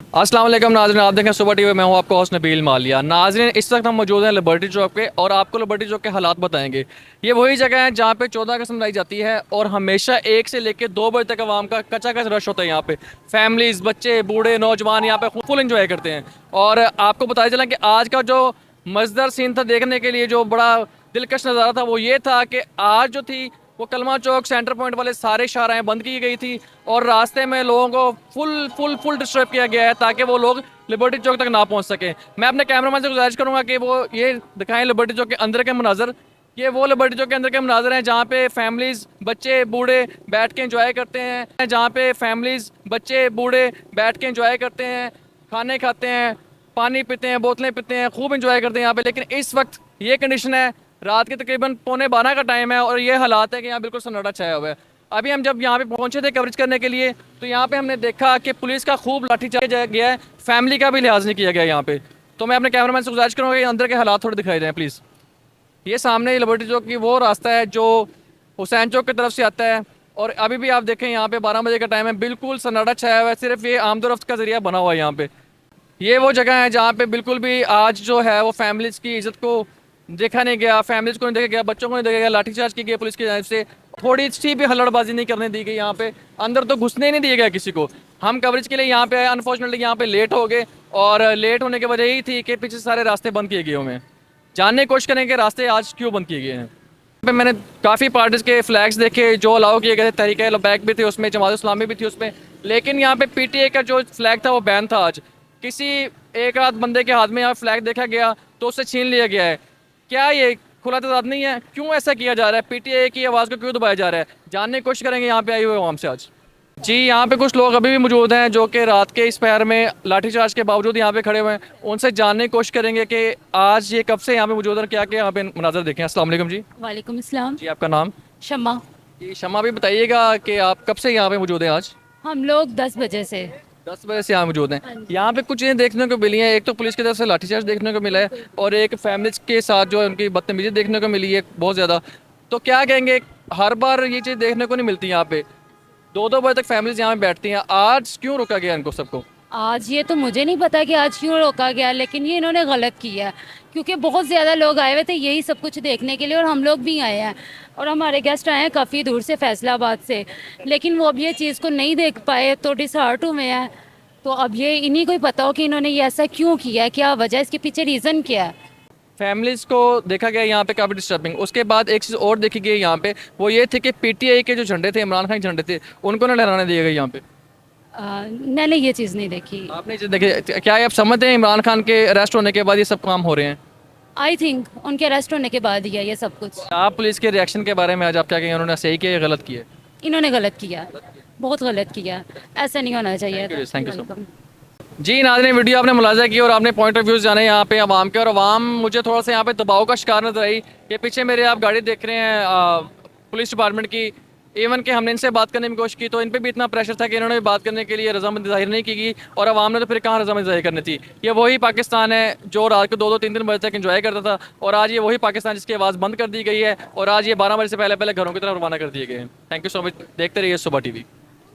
अस्सलाम वालेकुम नाज़रीन, आप देखें सुबह टीवी। मैं हूं आपका होस्ट नबील मालिया। नाज़रीन, इस वक्त हम मौजूद हैं लिबर्टी चौक पे और आपको लिबर्टी चौक के हालात बताएंगे। ये वही जगह है जहां पे 14 अगस्त मनाई जाती है और हमेशा 1 से लेकर 2 बजे तक आवाम का कचा कच रश होता है। यहाँ पे फैमिलीज़, बच्चे, बूढ़े, नौजवान यहाँ पे फुल इंजॉय करते हैं। और आपको बताया चला कि आज का जो मज़ेदार सीन था देखने के लिए, जो बड़ा दिलकश नज़ारा था, वो ये था कि आज जो थी वो कलमा चौक सेंटर पॉइंट वाले सारे शाहराएं बंद की गई थी और रास्ते में लोगों को फुल फुल फुल डिस्टर्ब किया गया है ताकि वो लोग लिबर्टी चौक तक ना पहुंच सके। मैं अपने कैमरामैन से गुजारिश करूंगा कि वो ये दिखाएं लिबर्टी चौक के अंदर के मनाजर। ये वो लिबर्टी चौक के अंदर के मनाजर हैं जहाँ पे फैमिलीज़, बच्चे, बूढ़े बैठ के इंजॉय करते हैं, जहाँ पे फैमिलीज़, बच्चे, बूढ़े बैठ के इंजॉय करते हैं, खाने खाते हैं, पानी पीते हैं, बोतलें पीते हैं, खूब इंजॉय करते हैं यहाँ पे। लेकिन इस वक्त ये कंडीशन है, रात के तकरीबन 11:45 का टाइम है और ये हालात है कि यहाँ बिल्कुल सन्नाटा छाया हुआ है। अभी हम जब यहाँ पे पहुँचे थे कवरेज करने के लिए, तो यहाँ पे हमने देखा कि पुलिस का खूब लाठीचार्ज गया है, फैमिली का भी लिहाज नहीं किया गया यहाँ पे। तो मैं अपने कैमरामैन से गुजारिश करूँगा कि अंदर के हालात थोड़े दिखाई दें प्लीज़। ये सामने लिबर्टी चौक की वो रास्ता है जो हुसैन चौक की तरफ से आता है और अभी भी आप देखें यहाँ पे 12 बजे का टाइम है, बिल्कुल सन्नाटा छाया हुआ है। सिर्फ ये आमदोरफ्त का जरिया बना हुआ है यहाँ पे। ये वो जगह है जहाँ पे बिल्कुल भी आज जो है वो फैमिलीज़ की इज़्ज़त को देखा नहीं गया, फैमिलीज़ को नहीं देखा गया, बच्चों को नहीं देखा गया, लाठीचार्ज की गई पुलिस की जानिब से। थोड़ी सी भी हल्लड़बाजी नहीं करने दी गई यहाँ पे, अंदर तो घुसने ही नहीं दिया गया किसी को। हम कवरेज के लिए यहाँ पे आए, अनफॉर्चुनेटली यहाँ पे लेट हो गए और लेट होने की वजह यही थी कि पीछे सारे रास्ते बंद किए गए हुए हैं। जानने की कोशिश करें कि रास्ते आज क्यों बंद किए गए हैं। पे मैंने काफ़ी पार्टीज़ के फ्लैग्स देखे जो अलाउ किए गए थे, तहरीक लबैक भी थे उसमें, जमात इस्लामी भी थी उसमें। लेकिन यहाँ पे पीटीए का जो फ्लैग था वो बैन था। आज किसी एक आध बंदे के हाथ में यहाँ फ्लैग देखा गया तो उससे छीन लिया गया है। क्या ये खुला तजाद नहीं है? क्यों ऐसा किया जा रहा है? पीटीए की आवाज़ को क्यों दबाया जा रहा है? जानने की कोशिश करेंगे यहाँ पे आई हुए आवाम से आज। जी, यहाँ पे कुछ लोग अभी भी मौजूद हैं जो कि रात के इस पहर में लाठीचार्ज के बावजूद यहाँ पे खड़े हुए हैं। उनसे जानने की कोशिश करेंगे कि आज ये कब से यहाँ पे मौजूद है, क्या क्या यहाँ पे मनाजर देखें। अस्सलाम वालेकुम जी। वालेकुम अस्सलाम। जी, आपका नाम? शम्मा। जी शमा, भी बताइएगा कि आप कब से यहाँ पे मौजूद हैं आज? हम लोग 10 बजे से। 10 बजे से यहाँ मौजूद हैं। हाँ जी। यहाँ पे कुछ चीज़ें देखने को मिली हैं। एक तो पुलिस की तरफ से लाठीचार्ज देखने को मिला है और एक फैमिलीज के साथ जो है उनकी बदतमीजी देखने को मिली है बहुत ज़्यादा। तो क्या कहेंगे, हर बार ये चीज़ देखने को नहीं मिलती यहाँ पे, 2-2 बजे तक फैमिलीज यहाँ पे बैठती हैं। आज क्यों रोका गया इनको सबको? आज ये तो मुझे नहीं पता कि आज क्यों रोका गया, लेकिन ये इन्होंने गलत किया है क्योंकि बहुत ज़्यादा लोग आए हुए थे यही सब कुछ देखने के लिए और हम लोग भी आए हैं और हमारे गेस्ट आए हैं काफ़ी दूर से, फैसलाबाद से, लेकिन वो अब ये चीज़ को नहीं देख पाए तो डिसहार्ट हुए हैं। तो अब ये इन्हीं को ही पता हो कि इन्होंने ये ऐसा क्यों किया है, क्या वजह, इसके पीछे रीज़न क्या है। फैमिलीज़ को देखा गया यहाँ पे काफ़ी डिस्टर्बिंग। उसके बाद एक चीज़ और देखी गई यहाँ पे, वो ये थे कि पीटीआई के जो झंडे थे, इमरान खान के झंडे थे, उनको ना लहराने दिए गए यहाँ पे। मैंने ये चीज़ नहीं देखी। आपने ये चीज़ देखी? क्या आप समझते हैं इमरान खान के अरेस्ट होने के बाद ये सब काम हो रहे हैं? आई थिंक उनके अरेस्ट होने के बाद ही है ये सब कुछ। आप पुलिस के रिएक्शन के बारे में आज आप क्या कहेंगे? उन्होंने सही किया या गलत किया? इन्होंने गलत किया, बहुत गलत किया, ऐसा नहीं होना चाहिए। Thank you so much. जी नाज़रीन, वीडियो आपने मुलाजा की और आपने पॉइंट ऑफ व्यूज़ जाने यहाँ पे आवाम के, और आवाम मुझे थोड़ा सा यहाँ पे दबाव का शिकार नजर आई। ये पीछे मेरे आप गाड़ी देख रहे हैं पुलिस डिपार्टमेंट की। इवन कि हमने इनसे बात करने की कोशिश की तो इन पे भी इतना प्रेशर था कि इन्होंने भी बात करने के लिए रजामंदी जाहिर नहीं की गई और आवाम ने तो फिर कहाँ रजामंदी जाहिर करनी थी। ये वही पाकिस्तान है जो रात को 2-2 3-3 बजे तक एंजॉय करता था और आज ये वही पाकिस्तान जिसकी आवाज़ बंद कर दी गई है और आज ये 12 बजे से पहले पहले घरों की तरफ रवाना कर दिए गए हैं। Thank you so much. देखते रहिए सुबह टीवी।